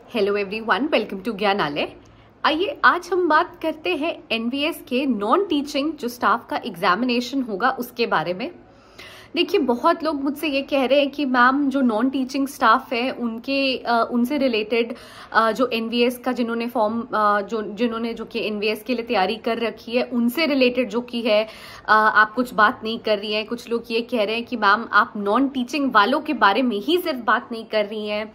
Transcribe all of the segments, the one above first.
Hello everyone, welcome to Gyanalaya. आइए आज हम बात करते हैं एनवीएस के नॉन टीचिंग जो स्टाफ का एग्जामिनेशन होगा उसके बारे में। देखिए, बहुत लोग मुझसे ये कह रहे हैं कि मैम जो नॉन टीचिंग स्टाफ है उनसे रिलेटेड जो एनवीएस का जिन्होंने जो कि एनवीएस के लिए तैयारी कर रखी है उनसे रिलेटेड जो कि है आप कुछ बात नहीं कर रही हैं। कुछ लोग ये कह रहे हैं कि मैम आप नॉन टीचिंग वालों के बारे में ही सिर्फ बात नहीं कर रही हैं,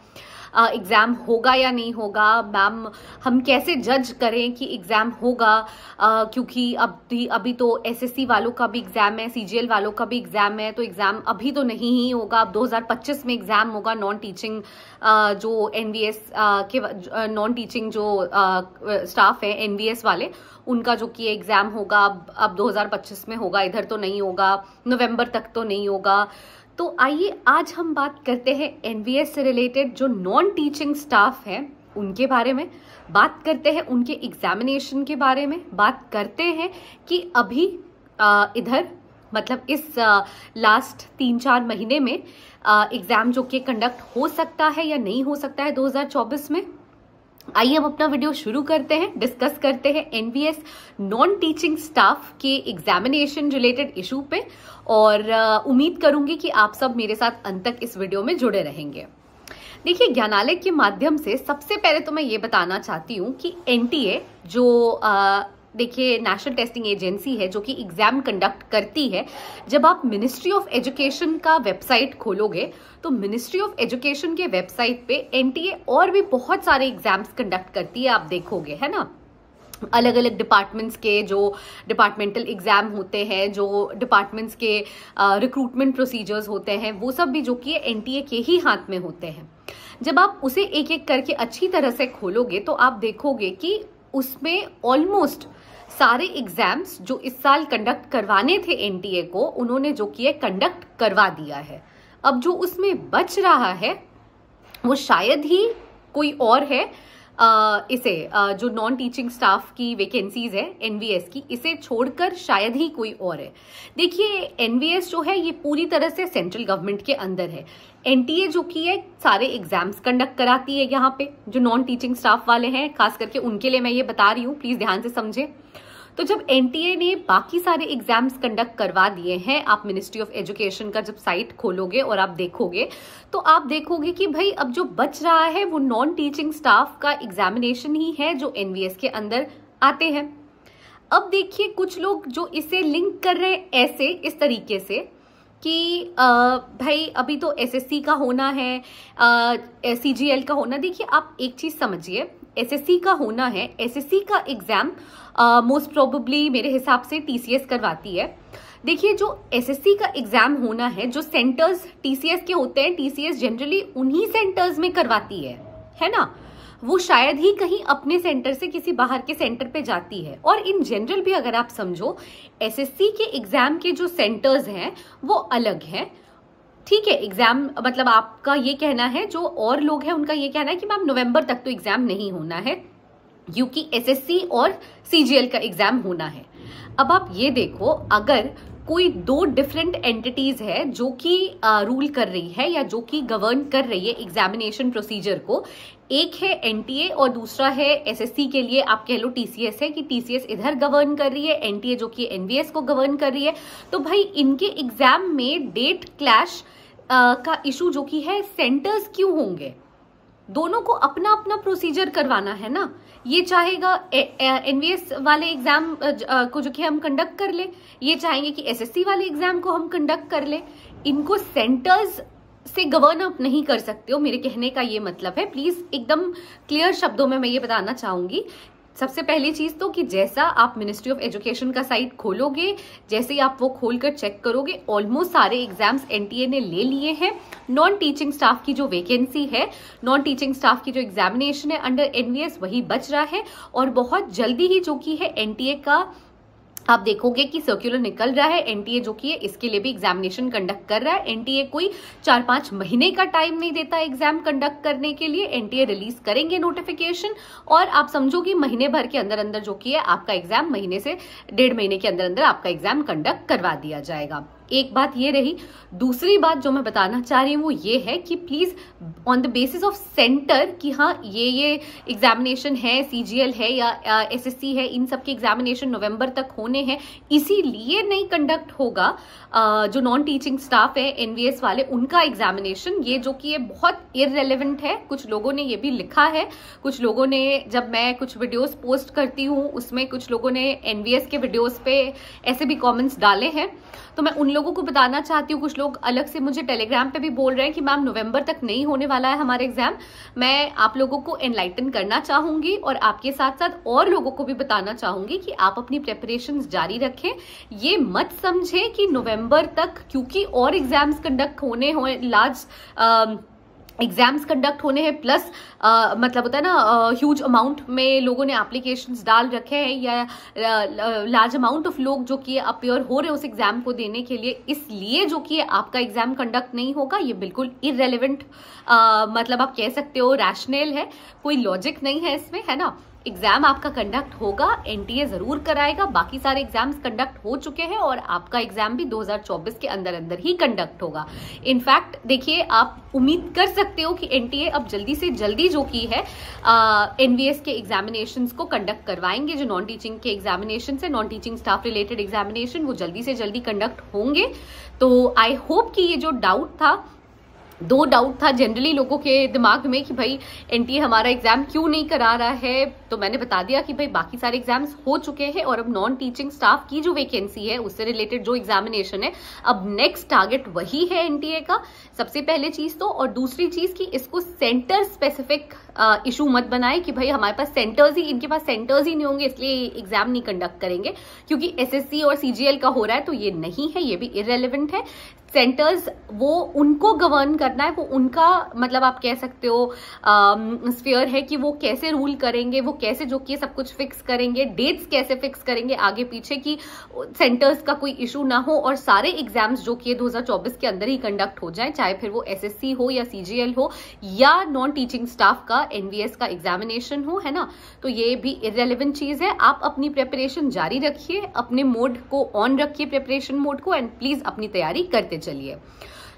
एग्ज़ाम होगा या नहीं होगा। मैम हम कैसे जज करें कि एग्ज़ाम होगा, क्योंकि अभी तो एसएससी वालों का भी एग्ज़ाम है, सीजीएल वालों का भी एग्ज़ाम है, तो एग्ज़ाम अभी तो नहीं ही होगा। अब 2025 में एग्ज़ाम होगा नॉन टीचिंग जो एनवीएस के नॉन टीचिंग जो स्टाफ है एनवीएस वाले, उनका जो कि एग्ज़ाम होगा अब 2025 में होगा। इधर तो नहीं होगा, नवंबर तक तो नहीं होगा। तो आइए आज हम बात करते हैं एनवीएस से रिलेटेड जो नॉन टीचिंग स्टाफ है उनके बारे में, बात करते हैं उनके एग्जामिनेशन के बारे में, बात करते हैं कि अभी इधर मतलब इस लास्ट 3-4 महीने में एग्जाम जो कि कंडक्ट हो सकता है या नहीं हो सकता है 2024 में। आइए हम अपना वीडियो शुरू करते हैं, डिस्कस करते हैं एनवीएस नॉन टीचिंग स्टाफ के एग्जामिनेशन रिलेटेड इशू पे, और उम्मीद करूंगी कि आप सब मेरे साथ अंत तक इस वीडियो में जुड़े रहेंगे। देखिए, ज्ञानालय के माध्यम से सबसे पहले तो मैं ये बताना चाहती हूँ कि एनटीए जो देखिए नेशनल टेस्टिंग एजेंसी है जो कि एग्जाम कंडक्ट करती है। जब आप मिनिस्ट्री ऑफ एजुकेशन का वेबसाइट खोलोगे तो मिनिस्ट्री ऑफ एजुकेशन के वेबसाइट पे एनटीए और भी बहुत सारे एग्जाम्स कंडक्ट करती है, आप देखोगे, है ना। अलग अलग डिपार्टमेंट्स के जो डिपार्टमेंटल एग्जाम होते हैं, जो डिपार्टमेंट्स के रिक्रूटमेंट प्रोसीजर्स होते हैं, वो सब भी जो कि एनटीए के ही हाथ में होते हैं। जब आप उसे एक एक करके अच्छी तरह से खोलोगे तो आप देखोगे कि उसमें ऑलमोस्ट सारे एग्जाम्स जो इस साल कंडक्ट करवाने थे एनटीए को, उन्होंने जो किया कंडक्ट करवा दिया है। अब जो उसमें बच रहा है वो शायद ही कोई और है। जो नॉन टीचिंग स्टाफ की वैकेंसीज है एनवीएस की, इसे छोड़कर शायद ही कोई और है। देखिए, एनवीएस जो है ये पूरी तरह से सेंट्रल गवर्नमेंट के अंदर है। एनटीए जो की है सारे एग्जाम्स कंडक्ट कराती है। यहाँ पे जो नॉन टीचिंग स्टाफ वाले हैं खास करके उनके लिए मैं ये बता रही हूँ, प्लीज ध्यान से समझे। तो जब एनटीए ने बाकी सारे एग्जाम्स कंडक्ट करवा दिए हैं, आप मिनिस्ट्री ऑफ एजुकेशन का जब साइट खोलोगे और आप देखोगे तो आप देखोगे कि भाई अब जो बच रहा है वो नॉन टीचिंग स्टाफ का एग्जामिनेशन ही है जो एनवीएस के अंदर आते हैं। अब देखिए, कुछ लोग जो इसे लिंक कर रहे हैं ऐसे इस तरीके से कि भाई अभी तो एसएससी का होना है, सीजीएल का होना। देखिए, आप एक चीज समझिए, एसएससी का होना है, एसएससी का एग्जाम मोस्ट प्रोबेबली मेरे हिसाब से टीसीएस करवाती है। देखिए, जो एसएससी का एग्जाम होना है, जो सेंटर्स टीसीएस के होते हैं, टीसीएस जनरली उन्हीं सेंटर्स में करवाती है ना। वो शायद ही कहीं अपने सेंटर से किसी बाहर के सेंटर पे जाती है। और इन जनरल भी अगर आप समझो, एसएससी के एग्जाम के जो सेंटर्स हैं वो अलग हैं, ठीक है। एग्जाम मतलब आपका ये कहना है, जो और लोग हैं उनका ये कहना है कि मैम नवंबर तक तो एग्जाम नहीं होना है क्योंकि एसएससी और सीजीएल का एग्जाम होना है। अब आप ये देखो, अगर कोई 2 डिफरेंट एंटिटीज है जो कि रूल कर रही है या जो कि गवर्न कर रही है एग्जामिनेशन प्रोसीजर को, एक है एनटीए और दूसरा है एसएससी के लिए आप कह लो टीसीएस है, कि टीसीएस इधर गवर्न कर रही है, एनटीए जो कि एनवीएस को गवर्न कर रही है। तो भाई इनके एग्जाम में डेट क्लैश का इशू जो कि है, सेंटर्स क्यों होंगे? दोनों को अपना अपना प्रोसीजर करवाना है ना। ये चाहेगा एनवीएस वाले एग्जाम को जो कि हम कंडक्ट कर ले, ये चाहेंगे कि एसएससी वाले एग्जाम को हम कंडक्ट कर ले। इनको सेंटर्स से गवर्न अप नहीं कर सकते हो, मेरे कहने का ये मतलब है। प्लीज एकदम क्लियर शब्दों में मैं ये बताना चाहूंगी। सबसे पहली चीज तो कि जैसा आप मिनिस्ट्री ऑफ एजुकेशन का साइट खोलोगे, जैसे ही आप वो खोलकर चेक करोगे, ऑलमोस्ट सारे एग्जाम्स एनटीए ने ले लिए हैं। नॉन टीचिंग स्टाफ की जो वैकेंसी है, नॉन टीचिंग स्टाफ की जो एग्जामिनेशन है अंडर एनवीएस, वही बच रहा है। और बहुत जल्दी ही जो कि है एनटीए का आप देखोगे कि सर्कुलर निकल रहा है। एनटीए जो कि है इसके लिए भी एग्जामिनेशन कंडक्ट कर रहा है। एनटीए कोई 4-5 महीने का टाइम नहीं देता एग्जाम कंडक्ट करने के लिए। एनटीए रिलीज करेंगे नोटिफिकेशन और आप समझो कि महीने भर के अंदर अंदर जो कि है आपका एग्जाम, महीने से 1.5 महीने के अंदर अंदर आपका एग्जाम कंडक्ट करवा दिया जाएगा। एक बात ये रही। दूसरी बात जो मैं बताना चाह रही हूँ वो ये है कि please on the basis of centre कि हाँ ये एग्जामिनेशन है, सीजीएल है या एसएससी है, इन सब के एग्जामिनेशन नवंबर तक होने हैं, इसीलिए नहीं कंडक्ट होगा जो नॉन टीचिंग स्टाफ है एनवीएस वाले उनका एग्जामिनेशन, ये जो कि ये बहुत इररेलेवेंट है। कुछ लोगों ने ये भी लिखा है, कुछ लोगों ने, जब मैं कुछ वीडियोस पोस्ट करती हूँ उसमें कुछ लोगों ने एनवीएस के वीडियोस पे ऐसे भी कमेंट्स डाले हैं, तो मैं उन लोगों को बताना चाहती हूँ। कुछ लोग अलग से मुझे टेलीग्राम पे भी बोल रहे हैं कि मैम नवंबर तक नहीं होने वाला है हमारा एग्जाम। मैं आप लोगों को एनलाइटन करना चाहूंगी और आपके साथ साथ और लोगों को भी बताना चाहूंगी कि आप अपनी प्रेपरेशंस जारी रखें। ये मत समझे कि नवंबर तक, क्योंकि और एग्जाम्स कंडक्ट होने हो, लार्ज एग्जाम्स कंडक्ट होने हैं, प्लस मतलब होता है ना ह्यूज अमाउंट में लोगों ने एप्लीकेशंस डाल रखे हैं या लार्ज अमाउंट ऑफ लोग जो कि अपीयर हो रहे हैं उस एग्जाम को देने के लिए, इसलिए जो कि आपका एग्जाम कंडक्ट नहीं होगा, ये बिल्कुल इररेलेवेंट मतलब आप कह सकते हो रैशनल है, कोई लॉजिक नहीं है इसमें, है ना। एग्जाम आपका कंडक्ट होगा, एनटीए जरूर कराएगा, बाकी सारे एग्जाम्स कंडक्ट हो चुके हैं और आपका एग्जाम भी 2024 के अंदर अंदर ही कंडक्ट होगा। इनफैक्ट देखिए, आप उम्मीद कर सकते हो कि एनटीए अब जल्दी से जल्दी जो की है एनवीएस के एग्जामिनेशंस को कंडक्ट करवाएंगे। जो नॉन टीचिंग के एग्जामिनेशन है, non teaching staff related examination, वो जल्दी से जल्दी कंडक्ट होंगे। तो आई होप कि ये जो डाउट था, दो डाउट था जनरली लोगों के दिमाग में कि भाई एनटीए हमारा एग्जाम क्यों नहीं करा रहा है, तो मैंने बता दिया कि भाई बाकी सारे एग्जाम्स हो चुके हैं और अब नॉन टीचिंग स्टाफ की जो वैकेंसी है उससे रिलेटेड जो एग्जामिनेशन है, अब नेक्स्ट टारगेट वही है एनटीए का, सबसे पहले चीज तो। और दूसरी चीज कि इसको सेंटर स्पेसिफिक इशू मत बनाए कि भाई हमारे पास सेंटर्स ही, इनके पास सेंटर्स ही नहीं होंगे इसलिए एग्जाम नहीं कंडक्ट करेंगे, क्योंकि एसएससी और सीजीएल का हो रहा है, तो ये नहीं है, ये भी इररेलेवेंट है। सेंटर्स वो उनको गवर्न करना है, वो उनका मतलब आप कह सकते हो स्फीयर है कि वो कैसे रूल करेंगे, वो कैसे जो कि सब कुछ फिक्स करेंगे, डेट्स कैसे फिक्स करेंगे आगे पीछे की सेंटर्स का कोई इशू ना हो और सारे एग्जाम्स जो कि 2024 के अंदर ही कंडक्ट हो जाए, चाहे फिर वो एसएससी हो या सीजीएल हो या नॉन टीचिंग स्टाफ का एनवीएस का एग्जामिनेशन हो, है ना। तो ये भी इररेलेवेंट चीज है। आप अपनी प्रिपरेशन जारी रखिए, अपने मोड को ऑन रखिए, प्रिपरेशन मोड को, एंड प्लीज अपनी तैयारी करते चलिए।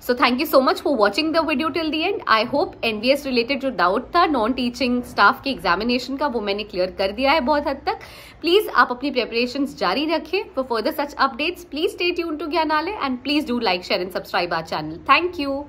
So thank you so much for watching the video till the end. I hope NVS related जो डाउट था नॉन टीचिंग स्टाफ के एग्जामिनेशन का, वो मैंने क्लियर कर दिया है बहुत हद तक। प्लीज आप अपनी प्रिपरेशंस जारी रखें। For further such updates please stay tuned to Gyanalaya and please do like, share and subscribe our channel. Thank you.